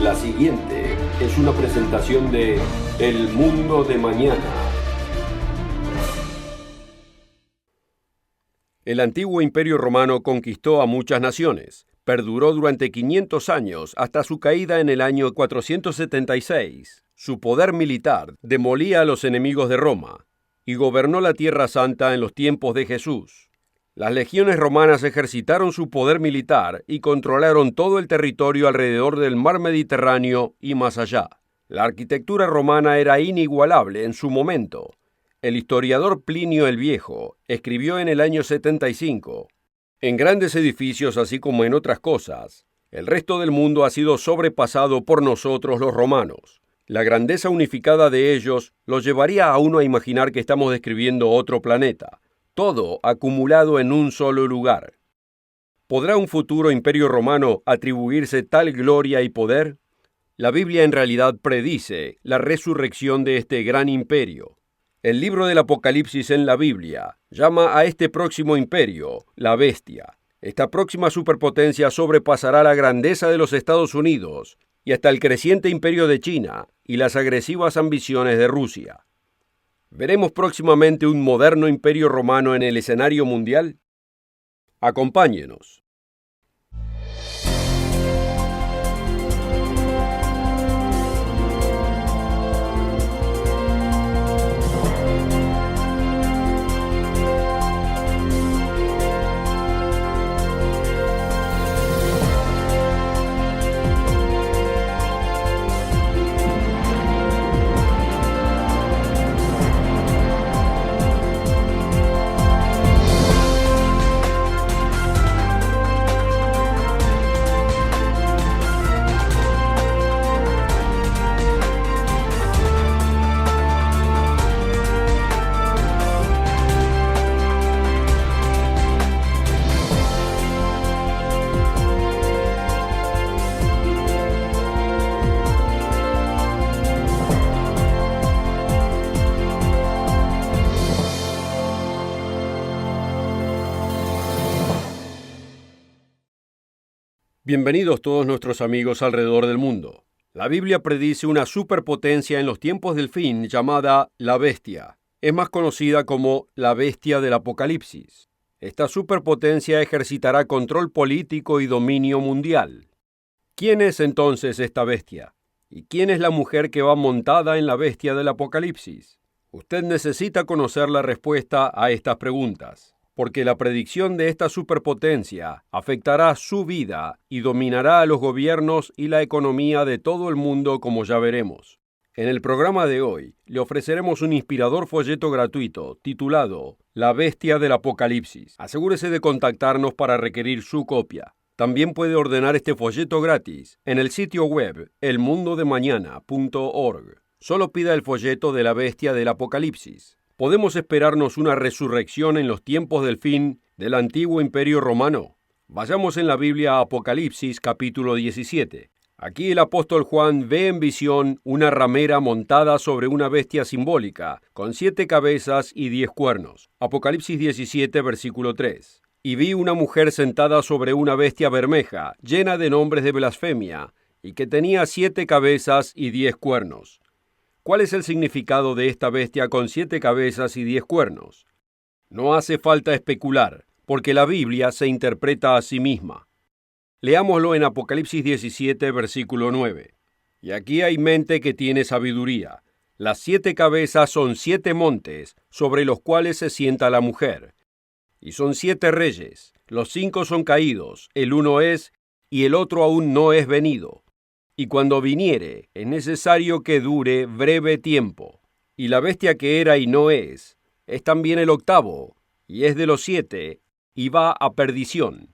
La siguiente es una presentación de El Mundo de Mañana. El antiguo Imperio Romano conquistó a muchas naciones. Perduró durante 500 años hasta su caída en el año 476. Su poder militar demolía a los enemigos de Roma y gobernó la Tierra Santa en los tiempos de Jesús. Las legiones romanas ejercitaron su poder militar y controlaron todo el territorio alrededor del mar Mediterráneo y más allá. La arquitectura romana era inigualable en su momento. El historiador Plinio el Viejo escribió en el año 75: en grandes edificios así como en otras cosas, el resto del mundo ha sido sobrepasado por nosotros los romanos. La grandeza unificada de ellos los llevaría a uno a imaginar que estamos describiendo otro planeta. Todo acumulado en un solo lugar. ¿Podrá un futuro imperio romano atribuirse tal gloria y poder? La Biblia en realidad predice la resurrección de este gran imperio. El libro del Apocalipsis en la Biblia llama a este próximo imperio la bestia. Esta próxima superpotencia sobrepasará la grandeza de los Estados Unidos y hasta el creciente imperio de China y las agresivas ambiciones de Rusia. ¿Veremos próximamente un moderno imperio romano en el escenario mundial? Acompáñenos. Bienvenidos todos nuestros amigos alrededor del mundo. La Biblia predice una superpotencia en los tiempos del fin llamada la bestia. Es más conocida como la bestia del Apocalipsis. Esta superpotencia ejercitará control político y dominio mundial. ¿Quién es entonces esta bestia? ¿Y quién es la mujer que va montada en la bestia del Apocalipsis? Usted necesita conocer la respuesta a estas preguntas, porque la predicción de esta superpotencia afectará su vida y dominará a los gobiernos y la economía de todo el mundo, como ya veremos. En el programa de hoy, le ofreceremos un inspirador folleto gratuito titulado La Bestia del Apocalipsis. Asegúrese de contactarnos para requerir su copia. También puede ordenar este folleto gratis en el sitio web elmundodemañana.org. Solo pida el folleto de La Bestia del Apocalipsis. ¿Podemos esperarnos una resurrección en los tiempos del fin del antiguo imperio romano? Vayamos en la Biblia a Apocalipsis capítulo 17. Aquí el apóstol Juan ve en visión una ramera montada sobre una bestia simbólica, con 7 cabezas y 10 cuernos. Apocalipsis 17, versículo 3. Y vi una mujer sentada sobre una bestia bermeja, llena de nombres de blasfemia, y que tenía 7 cabezas y 10 cuernos. ¿Cuál es el significado de esta bestia con 7 cabezas y 10 cuernos? No hace falta especular, porque la Biblia se interpreta a sí misma. Leámoslo en Apocalipsis 17, versículo 9. Y aquí hay mente que tiene sabiduría. Las 7 cabezas son 7 montes, sobre los cuales se sienta la mujer. Y son 7 reyes. Los 5 son caídos, el uno es, y el otro aún no es venido. Y cuando viniere, es necesario que dure breve tiempo. Y la bestia que era y no es también el octavo, y es de los 7, y va a perdición.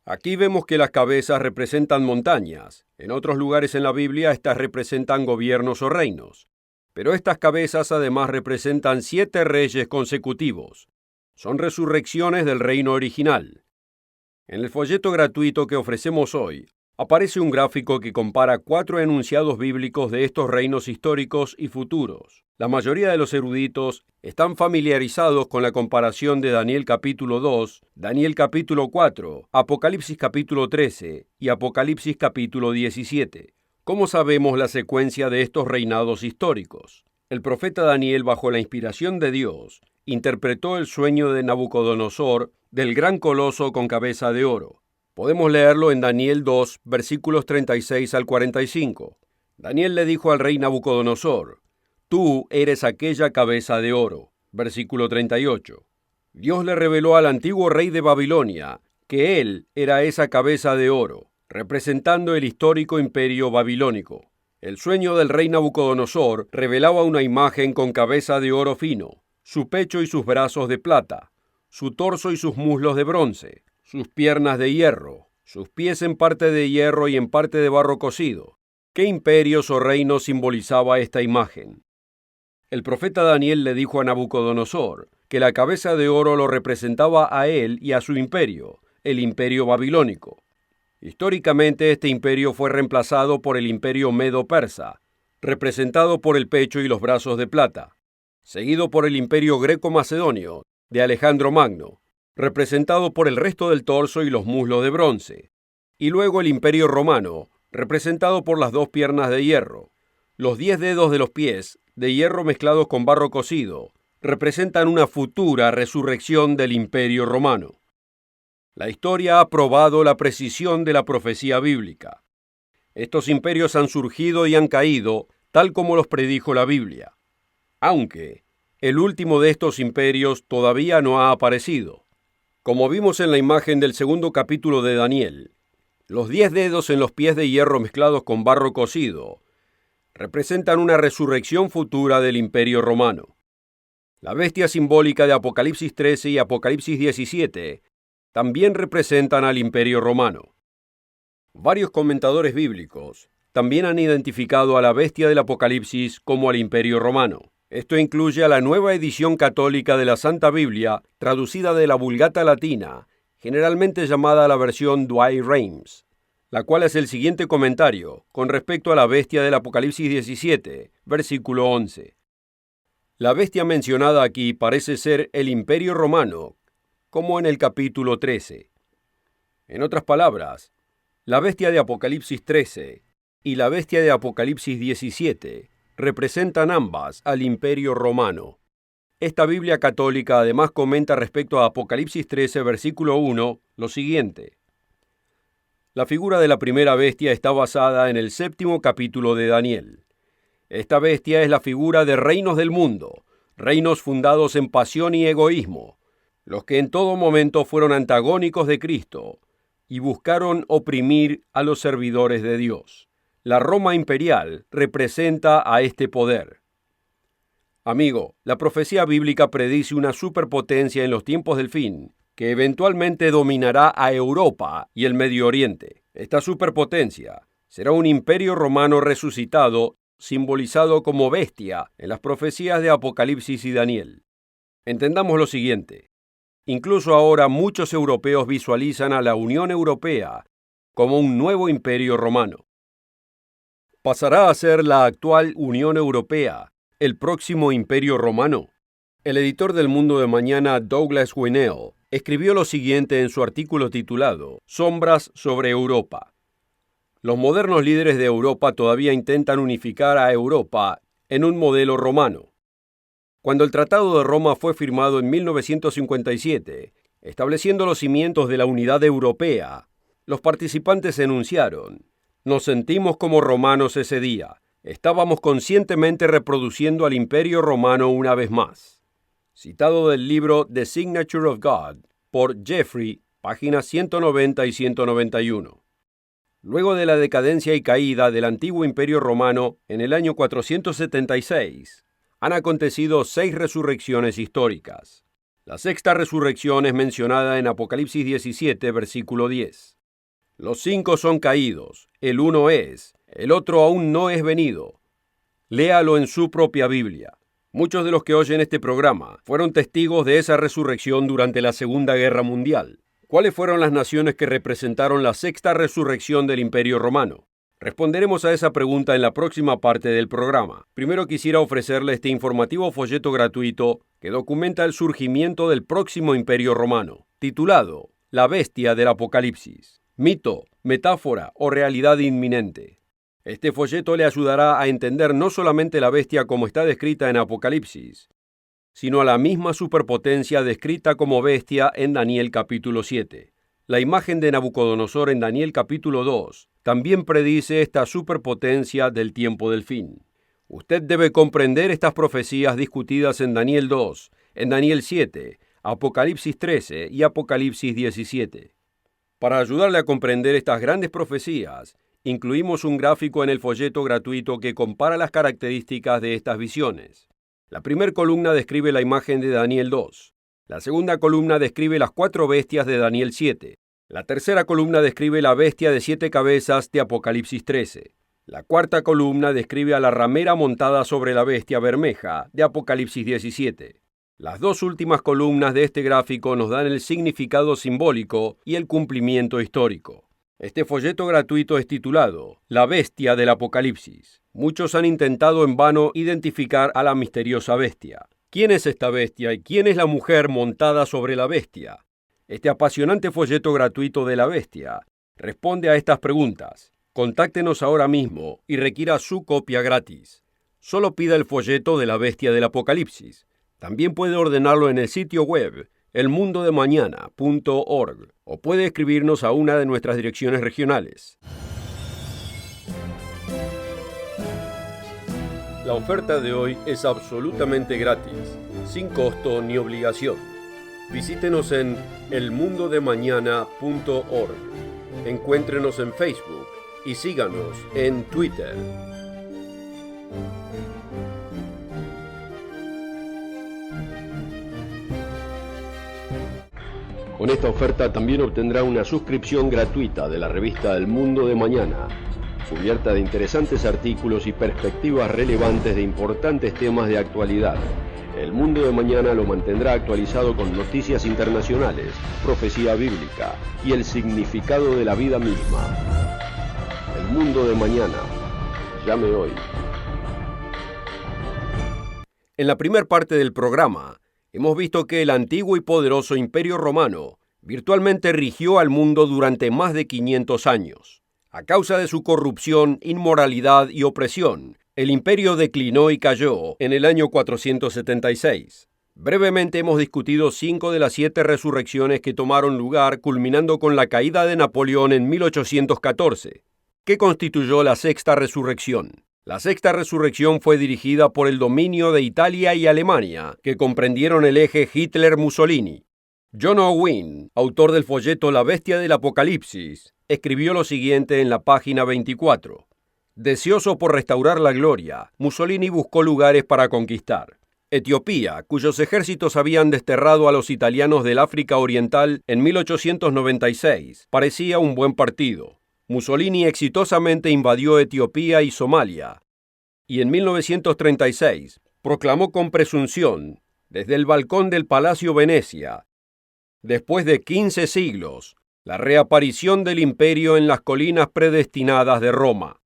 Aquí vemos que las cabezas representan montañas. En otros lugares en la Biblia estas representan gobiernos o reinos. Pero estas cabezas además representan 7 reyes consecutivos. Son resurrecciones del reino original. En el folleto gratuito que ofrecemos hoy, aparece un gráfico que compara 4 enunciados bíblicos de estos reinos históricos y futuros. La mayoría de los eruditos están familiarizados con la comparación de Daniel capítulo 2, Daniel capítulo 4, Apocalipsis capítulo 13 y Apocalipsis capítulo 17. ¿Cómo sabemos la secuencia de estos reinados históricos? El profeta Daniel, bajo la inspiración de Dios, interpretó el sueño de Nabucodonosor del gran coloso con cabeza de oro. Podemos leerlo en Daniel 2, versículos 36 al 45. Daniel le dijo al rey Nabucodonosor: Tú eres aquella cabeza de oro. Versículo 38. Dios le reveló al antiguo rey de Babilonia que él era esa cabeza de oro, representando el histórico imperio babilónico. El sueño del rey Nabucodonosor revelaba una imagen con cabeza de oro fino, su pecho y sus brazos de plata, su torso y sus muslos de bronce, sus piernas de hierro, sus pies en parte de hierro y en parte de barro cocido. ¿Qué imperios o reinos simbolizaba esta imagen? El profeta Daniel le dijo a Nabucodonosor que la cabeza de oro lo representaba a él y a su imperio, el imperio babilónico. Históricamente este imperio fue reemplazado por el imperio medo-persa, representado por el pecho y los brazos de plata, seguido por el imperio greco-macedonio de Alejandro Magno, representado por el resto del torso y los muslos de bronce, y luego el imperio romano, representado por las dos piernas de hierro. Los 10 dedos de los pies, de hierro mezclados con barro cocido, representan una futura resurrección del imperio romano. La historia ha probado la precisión de la profecía bíblica. Estos imperios han surgido y han caído, tal como los predijo la Biblia. Aunque el último de estos imperios todavía no ha aparecido. Como vimos en la imagen del segundo capítulo de Daniel, los 10 dedos en los pies de hierro mezclados con barro cocido representan una resurrección futura del imperio romano. La bestia simbólica de Apocalipsis 13 y Apocalipsis 17 también representan al imperio romano. Varios comentadores bíblicos también han identificado a la bestia del Apocalipsis como al imperio romano. Esto incluye a la nueva edición católica de la Santa Biblia, traducida de la Vulgata Latina, generalmente llamada la versión Douay-Rheims, la cual es el siguiente comentario con respecto a la bestia del Apocalipsis 17, versículo 11. La bestia mencionada aquí parece ser el imperio romano, como en el capítulo 13. En otras palabras, la bestia de Apocalipsis 13 y la bestia de Apocalipsis 17 representan ambas al imperio romano. Esta Biblia católica además comenta respecto a Apocalipsis 13, versículo 1, lo siguiente. La figura de la primera bestia está basada en el 7º capítulo de Daniel. Esta bestia es la figura de reinos del mundo, reinos fundados en pasión y egoísmo, los que en todo momento fueron antagónicos de Cristo y buscaron oprimir a los servidores de Dios. La Roma imperial representa a este poder. Amigo, la profecía bíblica predice una superpotencia en los tiempos del fin, que eventualmente dominará a Europa y el Medio Oriente. Esta superpotencia será un imperio romano resucitado, simbolizado como bestia en las profecías de Apocalipsis y Daniel. Entendamos lo siguiente. Incluso ahora muchos europeos visualizan a la Unión Europea como un nuevo imperio romano. ¿Pasará a ser la actual Unión Europea el próximo imperio romano? El editor del Mundo de Mañana, Douglas Winell, escribió lo siguiente en su artículo titulado Sombras sobre Europa. Los modernos líderes de Europa todavía intentan unificar a Europa en un modelo romano. Cuando el Tratado de Roma fue firmado en 1957, estableciendo los cimientos de la unidad europea, los participantes enunciaron: nos sentimos como romanos ese día. Estábamos conscientemente reproduciendo al Imperio Romano una vez más. Citado del libro The Signature of God, por Jeffrey, páginas 190 y 191. Luego de la decadencia y caída del antiguo Imperio Romano en el año 476, han acontecido 6 resurrecciones históricas. La sexta resurrección es mencionada en Apocalipsis 17, versículo 10. Los 5 son caídos, el uno es, el otro aún no es venido. Léalo en su propia Biblia. Muchos de los que oyen este programa fueron testigos de esa resurrección durante la Segunda Guerra Mundial. ¿Cuáles fueron las naciones que representaron la sexta resurrección del Imperio Romano? Responderemos a esa pregunta en la próxima parte del programa. Primero quisiera ofrecerle este informativo folleto gratuito que documenta el surgimiento del próximo imperio romano, titulado La bestia del Apocalipsis, mito, metáfora o realidad inminente. Este folleto le ayudará a entender no solamente la bestia como está descrita en Apocalipsis, sino a la misma superpotencia descrita como bestia en Daniel capítulo 7. La imagen de Nabucodonosor en Daniel capítulo 2 también predice esta superpotencia del tiempo del fin. Usted debe comprender estas profecías discutidas en Daniel 2, en Daniel 7, Apocalipsis 13 y Apocalipsis 17. Para ayudarle a comprender estas grandes profecías, incluimos un gráfico en el folleto gratuito que compara las características de estas visiones. La primera columna describe la imagen de Daniel 2. La segunda columna describe las 4 bestias de Daniel 7. La tercera columna describe la bestia de 7 cabezas de Apocalipsis 13. La cuarta columna describe a la ramera montada sobre la bestia bermeja de Apocalipsis 17. Las 2 últimas columnas de este gráfico nos dan el significado simbólico y el cumplimiento histórico. Este folleto gratuito es titulado La bestia del Apocalipsis. Muchos han intentado en vano identificar a la misteriosa bestia. ¿Quién es esta bestia y quién es la mujer montada sobre la bestia? Este apasionante folleto gratuito de la bestia responde a estas preguntas. Contáctenos ahora mismo y requiera su copia gratis. Solo pida el folleto de la bestia del Apocalipsis. También puede ordenarlo en el sitio web elmundodemañana.org o puede escribirnos a una de nuestras direcciones regionales. La oferta de hoy es absolutamente gratis, sin costo ni obligación. Visítenos en elmundodemañana.org. Encuéntrenos en Facebook y síganos en Twitter. Con esta oferta también obtendrá una suscripción gratuita de la revista El Mundo de Mañana, cubierta de interesantes artículos y perspectivas relevantes de importantes temas de actualidad. El Mundo de Mañana lo mantendrá actualizado con noticias internacionales, profecía bíblica y el significado de la vida misma. El Mundo de Mañana. Llame hoy. En la primera parte del programa, hemos visto que el antiguo y poderoso Imperio Romano virtualmente rigió al mundo durante más de 500 años. A causa de su corrupción, inmoralidad y opresión, el imperio declinó y cayó en el año 476. Brevemente hemos discutido 5 de las 7 resurrecciones que tomaron lugar, culminando con la caída de Napoleón en 1814, que constituyó la sexta resurrección. La sexta resurrección fue dirigida por el dominio de Italia y Alemania, que comprendieron el eje Hitler-Mussolini. John Owen, autor del folleto La bestia del Apocalipsis, escribió lo siguiente en la página 24. Deseoso por restaurar la gloria, Mussolini buscó lugares para conquistar. Etiopía, cuyos ejércitos habían desterrado a los italianos del África Oriental en 1896, parecía un buen partido. Mussolini exitosamente invadió Etiopía y Somalia, y en 1936 proclamó con presunción, desde el balcón del Palacio Venecia, después de 15 siglos, la reaparición del imperio en las colinas predestinadas de Roma.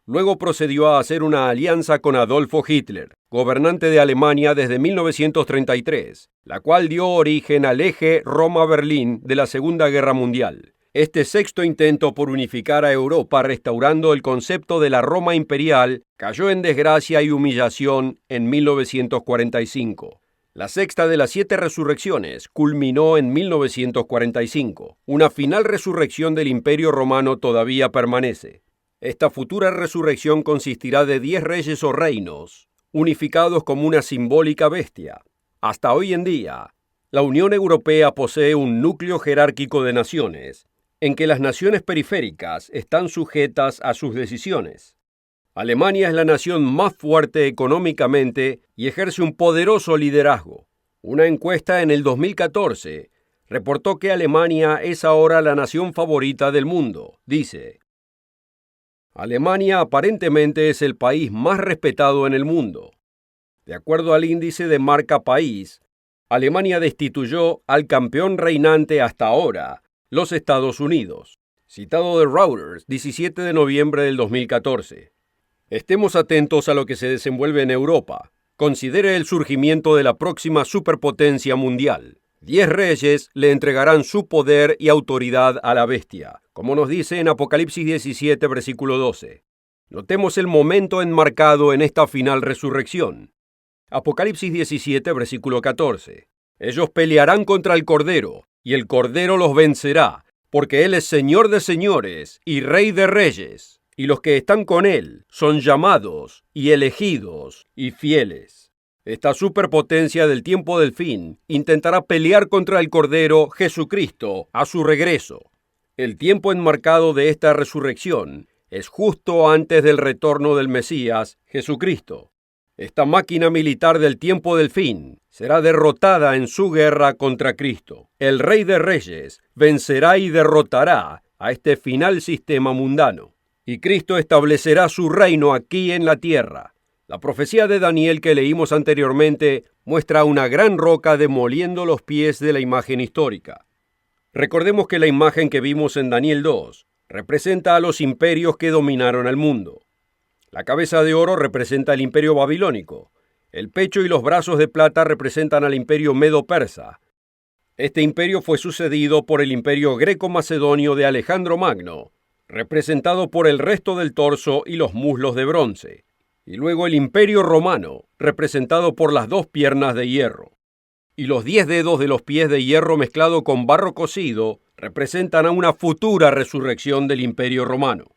Luego procedió a hacer una alianza con Adolfo Hitler, gobernante de Alemania desde 1933, la cual dio origen al eje Roma-Berlín de la Segunda Guerra Mundial. Este sexto intento por unificar a Europa restaurando el concepto de la Roma imperial cayó en desgracia y humillación en 1945. La sexta de las 7 resurrecciones culminó en 1945. Una final resurrección del Imperio Romano todavía permanece. Esta futura resurrección consistirá de 10 reyes o reinos, unificados como una simbólica bestia. Hasta hoy en día, la Unión Europea posee un núcleo jerárquico de naciones, en que las naciones periféricas están sujetas a sus decisiones. Alemania es la nación más fuerte económicamente y ejerce un poderoso liderazgo. Una encuesta en el 2014 reportó que Alemania es ahora la nación favorita del mundo. Dice: Alemania aparentemente es el país más respetado en el mundo. De acuerdo al índice de marca país, Alemania destituyó al campeón reinante hasta ahora, los Estados Unidos. Citado de Reuters, 17 de noviembre del 2014. Estemos atentos a lo que se desenvuelve en Europa. Considere el surgimiento de la próxima superpotencia mundial. 10 reyes le entregarán su poder y autoridad a la bestia, como nos dice en Apocalipsis 17, versículo 12. Notemos el momento enmarcado en esta final resurrección. Apocalipsis 17, versículo 14. Ellos pelearán contra el Cordero, y el Cordero los vencerá, porque Él es Señor de señores y Rey de reyes, y los que están con Él son llamados y elegidos y fieles. Esta superpotencia del tiempo del fin intentará pelear contra el Cordero Jesucristo a su regreso. El tiempo enmarcado de esta resurrección es justo antes del retorno del Mesías, Jesucristo. Esta máquina militar del tiempo del fin será derrotada en su guerra contra Cristo. El Rey de Reyes vencerá y derrotará a este final sistema mundano. Y Cristo establecerá su reino aquí en la tierra. La profecía de Daniel que leímos anteriormente muestra una gran roca demoliendo los pies de la imagen histórica. Recordemos que la imagen que vimos en Daniel 2 representa a los imperios que dominaron el mundo. La cabeza de oro representa al imperio babilónico. El pecho y los brazos de plata representan al imperio medo-persa. Este imperio fue sucedido por el imperio greco-macedonio de Alejandro Magno, representado por el resto del torso y los muslos de bronce. Y luego el imperio romano, representado por las 2 piernas de hierro. Y los 10 dedos de los pies de hierro mezclado con barro cocido representan a una futura resurrección del Imperio Romano.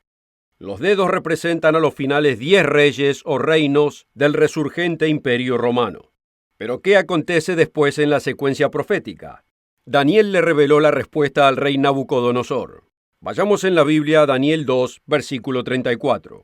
Los dedos representan a los finales 10 reyes o reinos del resurgente Imperio Romano. Pero ¿qué acontece después en la secuencia profética? Daniel le reveló la respuesta al rey Nabucodonosor. Vayamos en la Biblia a Daniel 2, versículo 34.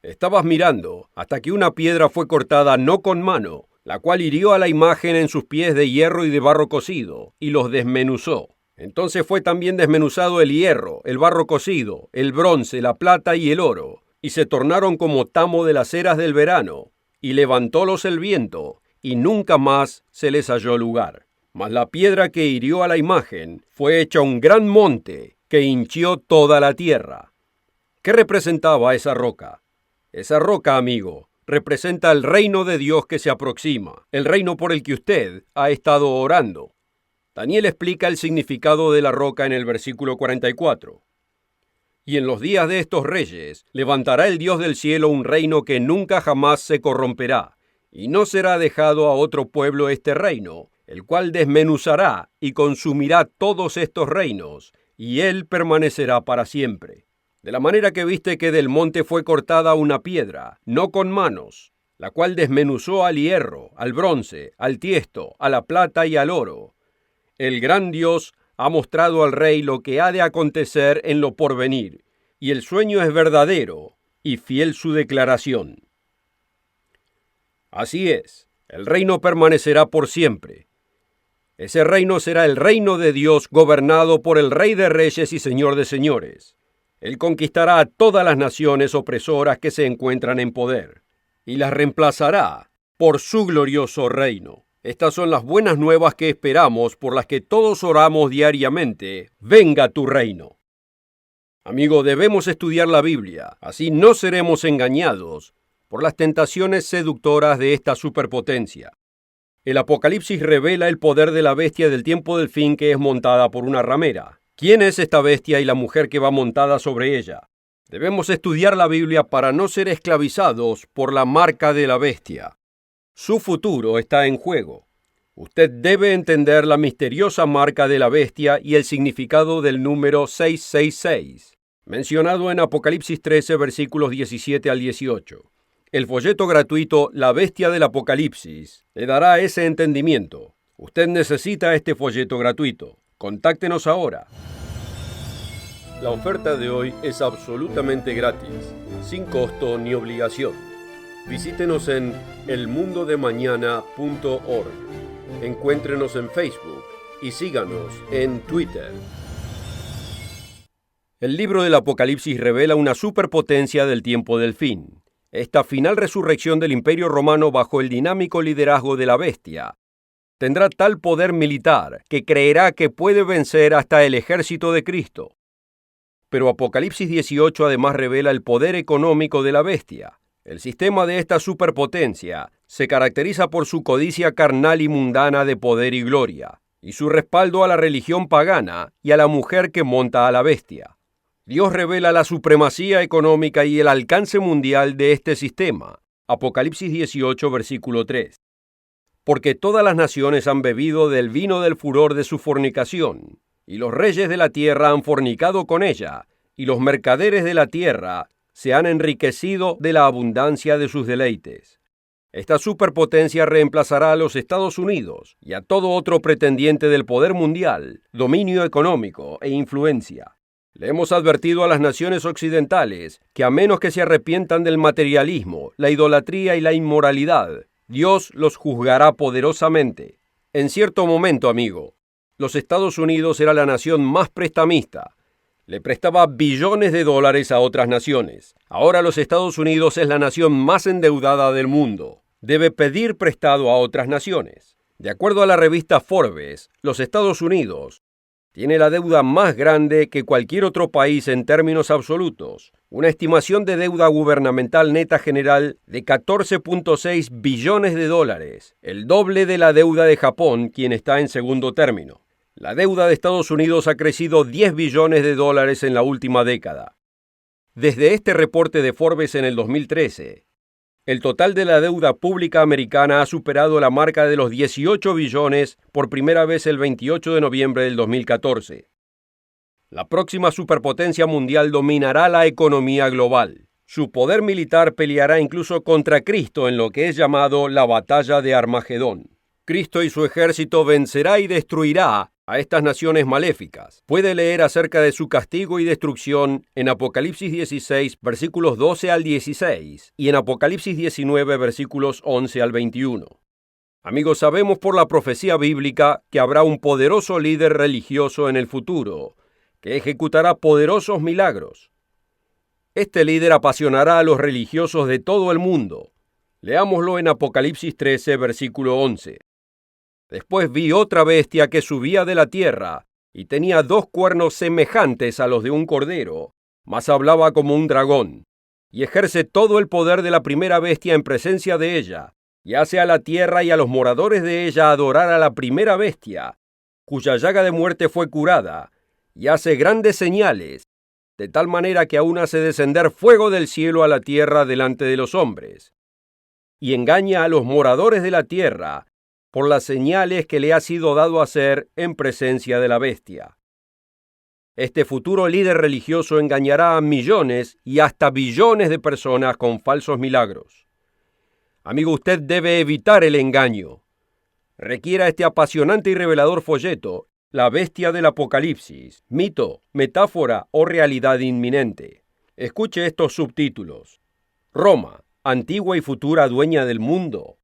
Estabas mirando hasta que una piedra fue cortada no con mano, la cual hirió a la imagen en sus pies de hierro y de barro cocido, y los desmenuzó. Entonces fue también desmenuzado el hierro, el barro cocido, el bronce, la plata y el oro, y se tornaron como tamo de las eras del verano, y levantólos el viento, y nunca más se les halló lugar. Mas la piedra que hirió a la imagen fue hecha un gran monte, que hinchió toda la tierra. ¿Qué representaba esa roca? Esa roca, amigo, representa el reino de Dios que se aproxima, el reino por el que usted ha estado orando. Daniel explica el significado de la roca en el versículo 44. Y en los días de estos reyes levantará el Dios del cielo un reino que nunca jamás se corromperá, y no será dejado a otro pueblo este reino, el cual desmenuzará y consumirá todos estos reinos, y él permanecerá para siempre. De la manera que viste que del monte fue cortada una piedra, no con manos, la cual desmenuzó al hierro, al bronce, al tiesto, a la plata y al oro. El gran Dios ha mostrado al rey lo que ha de acontecer en lo porvenir, y el sueño es verdadero, y fiel su declaración. Así es, el reino permanecerá por siempre. Ese reino será el reino de Dios gobernado por el Rey de Reyes y Señor de Señores. Él conquistará a todas las naciones opresoras que se encuentran en poder, y las reemplazará por su glorioso reino. Estas son las buenas nuevas que esperamos, por las que todos oramos diariamente. ¡Venga tu reino! Amigo, debemos estudiar la Biblia, así no seremos engañados por las tentaciones seductoras de esta superpotencia. El Apocalipsis revela el poder de la bestia del tiempo del fin que es montada por una ramera. ¿Quién es esta bestia y la mujer que va montada sobre ella? Debemos estudiar la Biblia para no ser esclavizados por la marca de la bestia. Su futuro está en juego. Usted debe entender la misteriosa marca de la bestia y el significado del número 666, mencionado en Apocalipsis 13, versículos 17 al 18. El folleto gratuito La Bestia del Apocalipsis le dará ese entendimiento. Usted necesita este folleto gratuito. Contáctenos ahora. La oferta de hoy es absolutamente gratis, sin costo ni obligación. Visítenos en elmundodemañana.org. Encuéntrenos en Facebook y síganos en Twitter. El libro del Apocalipsis revela una superpotencia del tiempo del fin. Esta final resurrección del Imperio Romano bajo el dinámico liderazgo de la bestia tendrá tal poder militar que creerá que puede vencer hasta el ejército de Cristo. Pero Apocalipsis 18 además revela el poder económico de la bestia. El sistema de esta superpotencia se caracteriza por su codicia carnal y mundana de poder y gloria, y su respaldo a la religión pagana y a la mujer que monta a la bestia. Dios revela la supremacía económica y el alcance mundial de este sistema. Apocalipsis 18, versículo 3. Porque todas las naciones han bebido del vino del furor de su fornicación, y los reyes de la tierra han fornicado con ella, y los mercaderes de la tierra se han enriquecido de la abundancia de sus deleites. Esta superpotencia reemplazará a los Estados Unidos y a todo otro pretendiente del poder mundial, dominio económico e influencia. Le hemos advertido a las naciones occidentales que a menos que se arrepientan del materialismo, la idolatría y la inmoralidad, Dios los juzgará poderosamente. En cierto momento, amigo, los Estados Unidos era la nación más prestamista. Le prestaba billones de dólares a otras naciones. Ahora los Estados Unidos es la nación más endeudada del mundo. Debe pedir prestado a otras naciones. De acuerdo a la revista Forbes, los Estados Unidos tiene la deuda más grande que cualquier otro país en términos absolutos. Una estimación de deuda gubernamental neta general de 14.6 billones de dólares, el doble de la deuda de Japón, quien está en segundo término. La deuda de Estados Unidos ha crecido 10 billones de dólares en la última década. Desde este reporte de Forbes en el 2013, el total de la deuda pública americana ha superado la marca de los 18 billones por primera vez el 28 de noviembre del 2014. La próxima superpotencia mundial dominará la economía global. Su poder militar peleará incluso contra Cristo en lo que es llamado la batalla de Armagedón. Cristo y su ejército vencerá y destruirá a estas naciones maléficas. Puede leer acerca de su castigo y destrucción en Apocalipsis 16, versículos 12 al 16, y en Apocalipsis 19, versículos 11 al 21. Amigos, sabemos por la profecía bíblica que habrá un poderoso líder religioso en el futuro, que ejecutará poderosos milagros. Este líder apasionará a los religiosos de todo el mundo. Leámoslo en Apocalipsis 13, versículo 11. Después vi otra bestia que subía de la tierra, y tenía 2 cuernos semejantes a los de un cordero, mas hablaba como un dragón, y ejerce todo el poder de la primera bestia en presencia de ella, y hace a la tierra y a los moradores de ella adorar a la primera bestia, cuya llaga de muerte fue curada, y hace grandes señales, de tal manera que aún hace descender fuego del cielo a la tierra delante de los hombres, y engaña a los moradores de la tierra, por las señales que le ha sido dado hacer en presencia de la bestia. Este futuro líder religioso engañará a millones y hasta billones de personas con falsos milagros. Amigo, usted debe evitar el engaño. Requiera este apasionante y revelador folleto, La bestia del Apocalipsis, mito, metáfora o realidad inminente. Escuche estos subtítulos. Roma, antigua y futura dueña del mundo.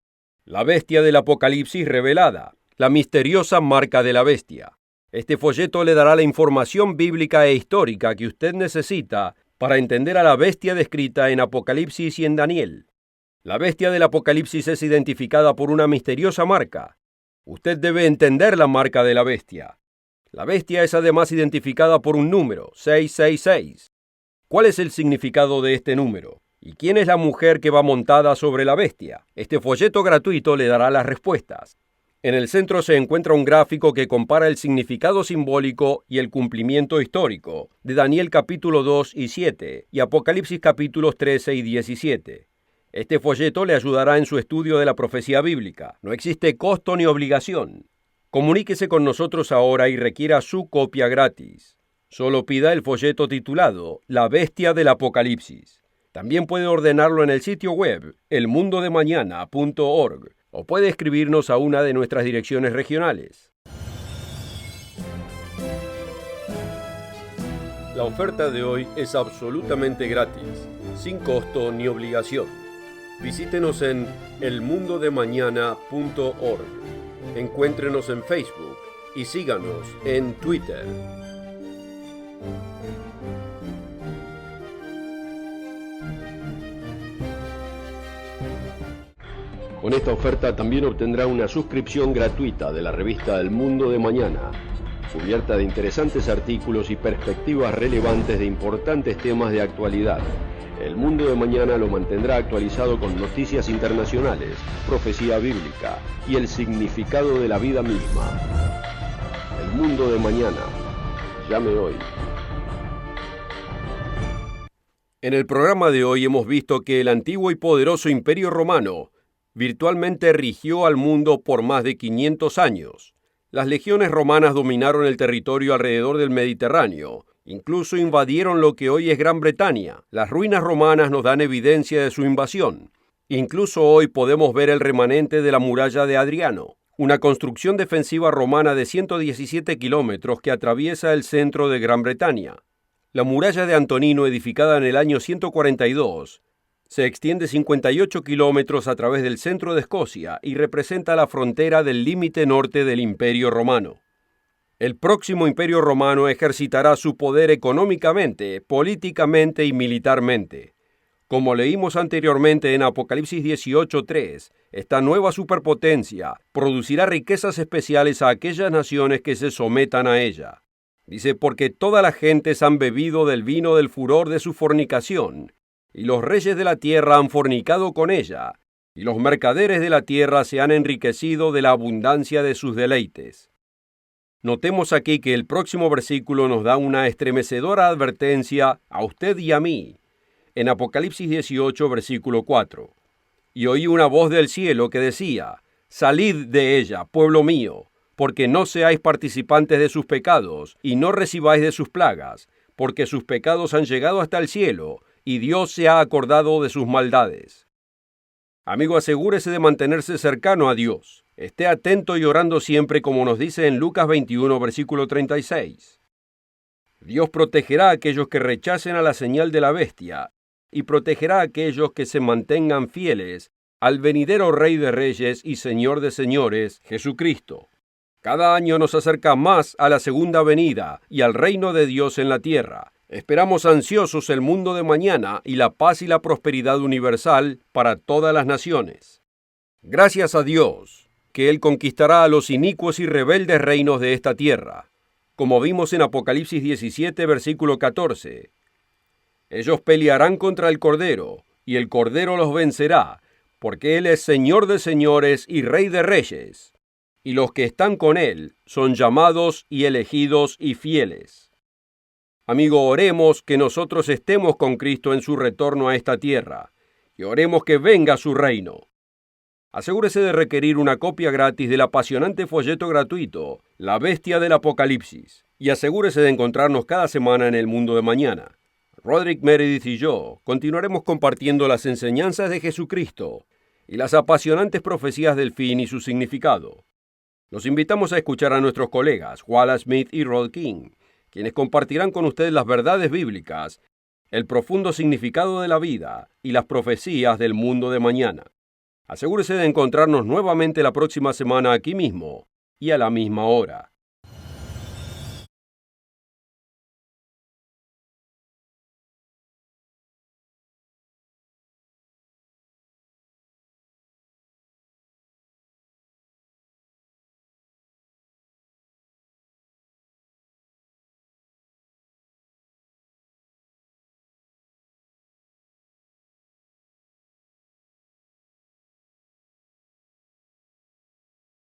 La bestia del Apocalipsis revelada, la misteriosa marca de la bestia. Este folleto le dará la información bíblica e histórica que usted necesita para entender a la bestia descrita en Apocalipsis y en Daniel. La bestia del Apocalipsis es identificada por una misteriosa marca. Usted debe entender la marca de la bestia. La bestia es además identificada por un número, 666. ¿Cuál es el significado de este número? ¿Y quién es la mujer que va montada sobre la bestia? Este folleto gratuito le dará las respuestas. En el centro se encuentra un gráfico que compara el significado simbólico y el cumplimiento histórico de Daniel capítulo 2 y 7 y Apocalipsis capítulos 13 y 17. Este folleto le ayudará en su estudio de la profecía bíblica. No existe costo ni obligación. Comuníquese con nosotros ahora y requiera su copia gratis. Solo pida el folleto titulado La bestia del Apocalipsis. También puede ordenarlo en el sitio web elmundodemañana.org o puede escribirnos a una de nuestras direcciones regionales. La oferta de hoy es absolutamente gratis, sin costo ni obligación. Visítenos en elmundodemañana.org. Encuéntrenos en Facebook y síganos en Twitter. Con esta oferta también obtendrá una suscripción gratuita de la revista El Mundo de Mañana, cubierta de interesantes artículos y perspectivas relevantes de importantes temas de actualidad. El Mundo de Mañana lo mantendrá actualizado con noticias internacionales, profecía bíblica y el significado de la vida misma. El Mundo de Mañana. Llame hoy. En el programa de hoy hemos visto que el antiguo y poderoso Imperio Romano virtualmente rigió al mundo por más de 500 años. Las legiones romanas dominaron el territorio alrededor del Mediterráneo. Incluso invadieron lo que hoy es Gran Bretaña. Las ruinas romanas nos dan evidencia de su invasión. Incluso hoy podemos ver el remanente de la muralla de Adriano, una construcción defensiva romana de 117 kilómetros que atraviesa el centro de Gran Bretaña. La muralla de Antonino, edificada en el año 142, se extiende 58 kilómetros a través del centro de Escocia y representa la frontera del límite norte del Imperio Romano. El próximo Imperio Romano ejercitará su poder económicamente, políticamente y militarmente. Como leímos anteriormente en Apocalipsis 18:3, esta nueva superpotencia producirá riquezas especiales a aquellas naciones que se sometan a ella. Dice, porque todas las gentes han bebido del vino del furor de su fornicación, y los reyes de la tierra han fornicado con ella, y los mercaderes de la tierra se han enriquecido de la abundancia de sus deleites. Notemos aquí que el próximo versículo nos da una estremecedora advertencia a usted y a mí. En Apocalipsis 18, versículo 4. Y oí una voz del cielo que decía, salid de ella, pueblo mío, porque no seáis participantes de sus pecados, y no recibáis de sus plagas, porque sus pecados han llegado hasta el cielo, y Dios se ha acordado de sus maldades. Amigo, asegúrese de mantenerse cercano a Dios. Esté atento y orando siempre, como nos dice en Lucas 21, versículo 36. Dios protegerá a aquellos que rechacen a la señal de la bestia y protegerá a aquellos que se mantengan fieles al venidero Rey de Reyes y Señor de Señores, Jesucristo. Cada año nos acerca más a la segunda venida y al reino de Dios en la tierra. Esperamos ansiosos el mundo de mañana y la paz y la prosperidad universal para todas las naciones. Gracias a Dios, que Él conquistará a los inicuos y rebeldes reinos de esta tierra, como vimos en Apocalipsis 17, versículo 14. Ellos pelearán contra el Cordero, y el Cordero los vencerá, porque Él es Señor de señores y Rey de reyes, y los que están con Él son llamados y elegidos y fieles. Amigo, oremos que nosotros estemos con Cristo en su retorno a esta tierra, y oremos que venga su reino. Asegúrese de requerir una copia gratis del apasionante folleto gratuito, La Bestia del Apocalipsis, y asegúrese de encontrarnos cada semana en el Mundo de Mañana. Roderick Meredith y yo continuaremos compartiendo las enseñanzas de Jesucristo y las apasionantes profecías del fin y su significado. Los invitamos a escuchar a nuestros colegas Wallace Smith y Rod King, quienes compartirán con ustedes las verdades bíblicas, el profundo significado de la vida y las profecías del mundo de mañana. Asegúrese de encontrarnos nuevamente la próxima semana aquí mismo y a la misma hora.